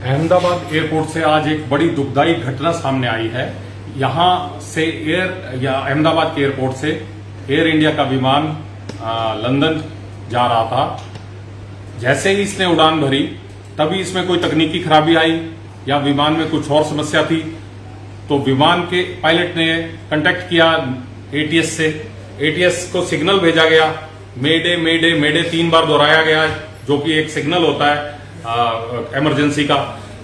Ahmedabad airport से आज एक बड़ी दुखदायी घटना सामने आई है। यहां से अहमदाबाद के एयरपोर्ट से एयर इंडिया का विमान लंदन जा रहा था। जैसे ही इसने उड़ान भरी तभी इसमें कोई तकनीकी खराबी आई या विमान में कुछ और समस्या थी, तो विमान के पायलट ने कांटेक्ट किया एटीएस से। एटीएस को सिग्नल भेजा गया, मेडे मेडे मेडे 3 बार दोहराया गया, जो कि एक सिग्नल होता है इमरजेंसी का।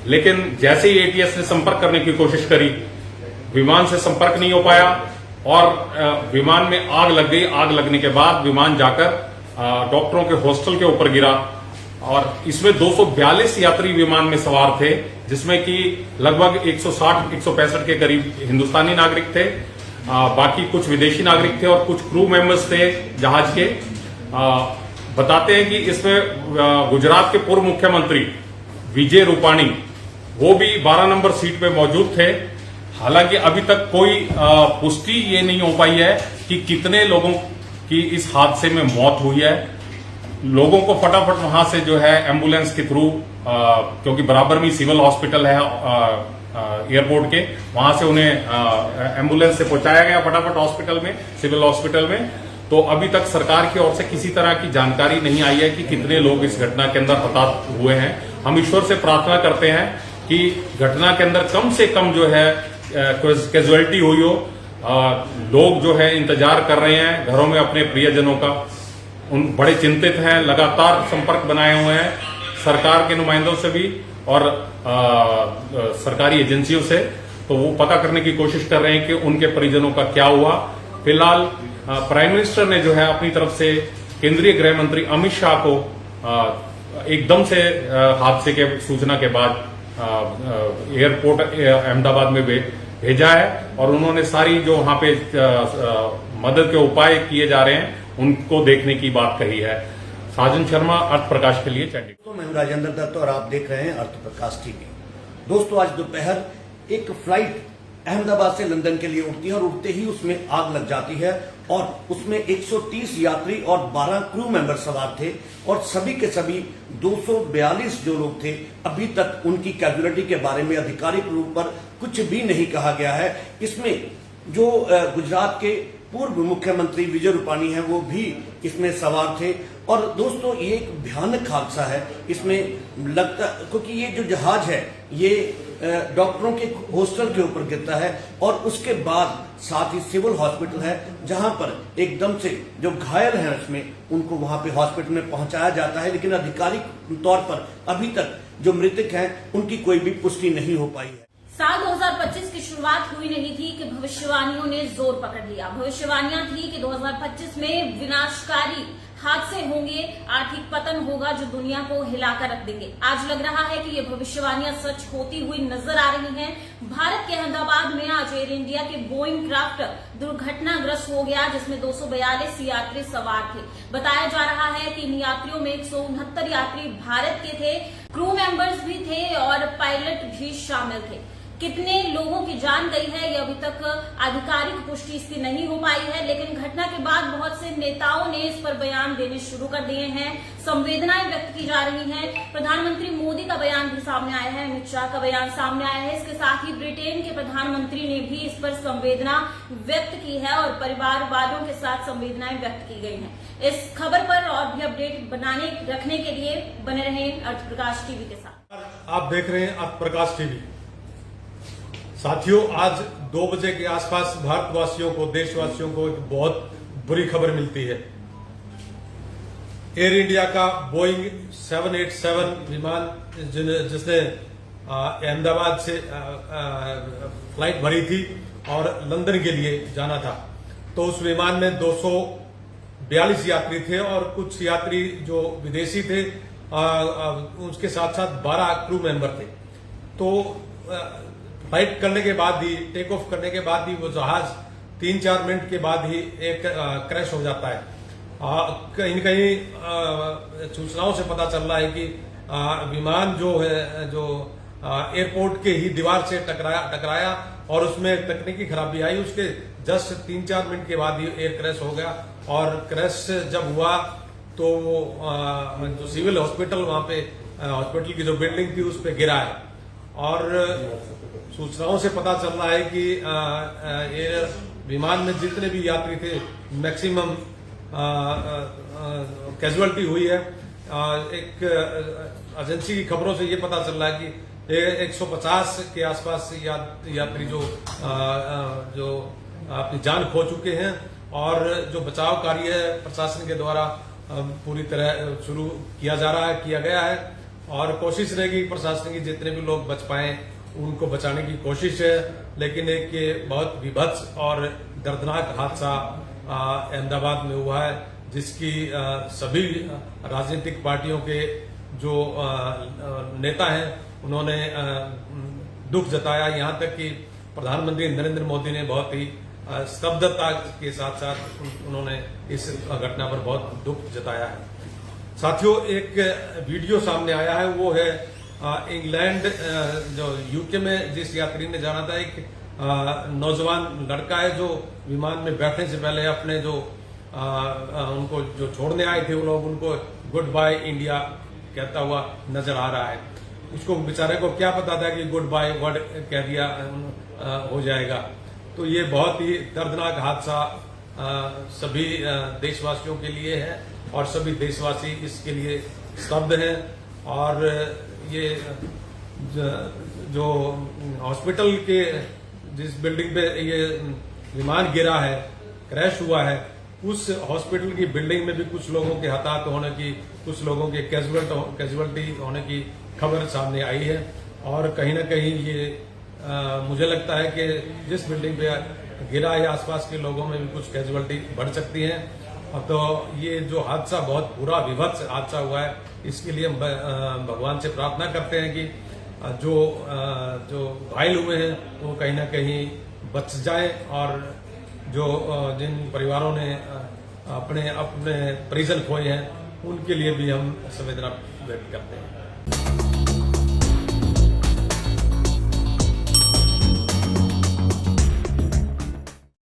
लेकिन जैसे ही एटीएस ने संपर्क करने की कोशिश करी, विमान से संपर्क नहीं हो पाया और विमान में आग लग गई। आग लगने के बाद विमान जाकर डॉक्टरों के हॉस्टल के ऊपर गिरा और इसमें 242 यात्री विमान में सवार थे, जिसमें कि लगभग 160-165 के करीब हिंदुस्तानी नागरिक थे, बाकी कुछ विदेशी नागरिक थे और कुछ क्रू मेंबर्स थे जहाज के। बताते हैं कि इसमें गुजरात के पूर्व मुख्यमंत्री विजय रूपाणी वो भी 12 नंबर सीट पे मौजूद थे। हालांकि अभी तक कोई पुष्टि ये नहीं हो पाई है कि कितने लोगों की इस हादसे में मौत हुई है। लोगों को फटाफट वहां से जो है एम्बुलेंस के थ्रू, क्योंकि बराबर में सिविल हॉस्पिटल है एयरपोर्ट के, वहां से उन्हें एम्बुलेंस से पहुंचाया गया फटाफट हॉस्पिटल में, सिविल हॉस्पिटल में। तो अभी तक सरकार की ओर से किसी तरह की जानकारी नहीं आई है कि कितने लोग इस घटना के अंदर हताहत हुए हैं। हम ईश्वर से प्रार्थना करते हैं कि घटना के अंदर कम से कम जो है कैजुअलिटी हुई हो। लोग जो है इंतजार कर रहे हैं घरों में अपने प्रियजनों का, उन बड़े चिंतित हैं, लगातार संपर्क बनाए हुए हैं सरकार के नुमाइंदों से भी और सरकारी एजेंसियों से। तो वो पता करने की कोशिश कर रहे हैं कि उनके परिजनों का क्या हुआ। फिलहाल प्राइम मिनिस्टर ने जो है अपनी तरफ से केंद्रीय गृह मंत्री अमित शाह को एकदम से हादसे के सूचना के बाद एयरपोर्ट अहमदाबाद में भेजा है और उन्होंने सारी जो वहां पे मदद के उपाय किए जा रहे हैं उनको देखने की बात कही है। साजन शर्मा, अर्थ प्रकाश के लिए चंडीगढ़। तो मैं हूं राजेंद्र दत्त और आप देख रहे हैं अर्थ प्रकाश टीवी। दोस्तों, आज दोपहर एक फ्लाइट अहमदाबाद से लंदन के लिए उड़ती है और उड़ते ही उसमें आग लग जाती है और उसमें 130 यात्री और 12 क्रू मेंबर सवार थे और सभी के सभी 242 जो लोग थे, अभी तक उनकी कैजुअलिटी के बारे में आधिकारिक रूप पर कुछ भी नहीं कहा गया है। इसमें जो गुजरात के पूर्व मुख्यमंत्री विजय रूपाणी हैं वो भी इसमें सवार थे। और दोस्तों, ये एक भयानक हादसा है। इसमें लगता, क्योंकि ये जो जहाज है ये डॉक्टरों के हॉस्टल के ऊपर गिरता है और उसके बाद साथ ही सिविल हॉस्पिटल है, जहां पर एकदम से जो घायल हैं उसमें उनको वहां पे हॉस्पिटल में पहुंचाया जाता है। लेकिन आधिकारिक तौर पर अभी तक जो मृतक हैं उनकी कोई भी पुष्टि नहीं हो पाई है। साल 2025 की शुरुआत हुई नहीं थी कि भविष्यवाणियों ने जोर पकड़ लिया। भविष्यवाणियां थी कि 2025 में विनाशकारी हादसे होंगे, आर्थिक पतन होगा जो दुनिया को हिलाकर रख देंगे। आज लग रहा है कि ये भविष्यवाणियां सच होती हुई नजर आ रही हैं। भारत के अहमदाबाद में आज एयर इंडिया के बोइंग क्राफ्ट दुर्घटनाग्रस्त हो गया, जिसमें 242 यात्री सवार थे। बताया जा रहा है कि इन यात्रियों में 169 यात्री भारत के थे, क्रू मेंबर्स भी थे और पायलट भी शामिल थे। कितने लोगों की जान गई है ये अभी तक आधिकारिक पुष्टि इसकी नहीं हो पाई है, लेकिन घटना के बाद बहुत से नेताओं ने इस पर बयान देने शुरू कर दिए हैं। संवेदनाएं व्यक्त की जा रही हैं। प्रधानमंत्री मोदी का बयान भी सामने आया है, अमित शाह का बयान सामने आया है। इसके साथ ही ब्रिटेन के प्रधानमंत्री ने भी इस पर संवेदना व्यक्त की है और परिवार वालों के साथ संवेदनाएं व्यक्त की गई हैं। इस खबर पर और भी अपडेट रखने के लिए बने रहें अर्थ प्रकाश टीवी के साथ। आप देख रहे हैं अर्थ प्रकाश टीवी। साथियों, आज 2 बजे के आसपास भारतवासियों को, देशवासियों को एक बहुत बुरी खबर मिलती है। एयर इंडिया का बोइंग 787 विमान जिसने अहमदाबाद से फ्लाइट भरी थी और लंदन के लिए जाना था, तो उस विमान में 242 यात्री थे और कुछ यात्री जो विदेशी थे, उसके साथ साथ 12 क्रू मेंबर थे। तो फ्लाइट करने के बाद ही, टेक ऑफ करने के बाद ही वो जहाज 3-4 मिनट के बाद ही एक क्रैश हो जाता है। कहीं कहीं सूचनाओं से पता चल रहा है कि विमान जो है जो एयरपोर्ट के ही दीवार से टकराया और उसमें तकनीकी खराबी आई। उसके जस्ट 3-4 मिनट के बाद ही एयर क्रैश हो गया और क्रैश जब हुआ तो जो सिविल हॉस्पिटल, वहां पे हॉस्पिटल की जो बिल्डिंग थी उस पर गिरा है और सूचनाओं से पता चल रहा है कि एयर विमान में जितने भी यात्री थे मैक्सिमम कैजुअलिटी हुई है। एक एजेंसी की खबरों से ये पता चल रहा है कि 150 के आसपास यात्री जो अपनी जान खो चुके हैं और जो बचाव कार्य है प्रशासन के द्वारा पूरी तरह शुरू किया गया है और कोशिश रहेगी प्रशासन की जितने भी लोग बच पाए उनको बचाने की कोशिश है। लेकिन एक ये बहुत विभत्स और दर्दनाक हादसा अहमदाबाद में हुआ है जिसकी सभी राजनीतिक पार्टियों के जो नेता हैं उन्होंने दुख जताया। यहाँ तक कि प्रधानमंत्री नरेंद्र मोदी ने बहुत ही स्तब्धता के साथ साथ उन्होंने इस घटना पर बहुत दुख जताया है। साथियों, एक वीडियो सामने आया है, वो है इंग्लैंड जो यूके में जिस यात्री ने जाना था, एक नौजवान लड़का है जो विमान में बैठने से पहले अपने जो उनको जो छोड़ने आए थे वो लोग उनको गुड बाय इंडिया कहता हुआ नजर आ रहा है। उसको बेचारे को क्या पता था कि गुड बाय वर्ड कह दिया हो जाएगा। तो ये बहुत ही दर्दनाक हादसा सभी देशवासियों के लिए है और सभी देशवासी इसके लिए स्तब्ध हैं। और ये जो हॉस्पिटल के जिस बिल्डिंग पे ये विमान गिरा है, क्रैश हुआ है, उस हॉस्पिटल की बिल्डिंग में भी कुछ लोगों के हताहत होने की, कुछ लोगों के कैजुअलिटी होने की खबर सामने आई है। और कहीं ना कहीं ये मुझे लगता है कि जिस बिल्डिंग पे गिरा या आसपास के लोगों में भी कुछ कैजुअलिटी बढ़ सकती है। तो ये जो हादसा बहुत बुरा विभत्स हादसा हुआ है, इसके लिए हम भगवान से प्रार्थना करते हैं कि जो घायल हुए हैं वो कहीं ना कहीं बच जाएं और जो जिन परिवारों ने अपने परिजन खोए हैं उनके लिए भी हम संवेदना व्यक्त करते हैं।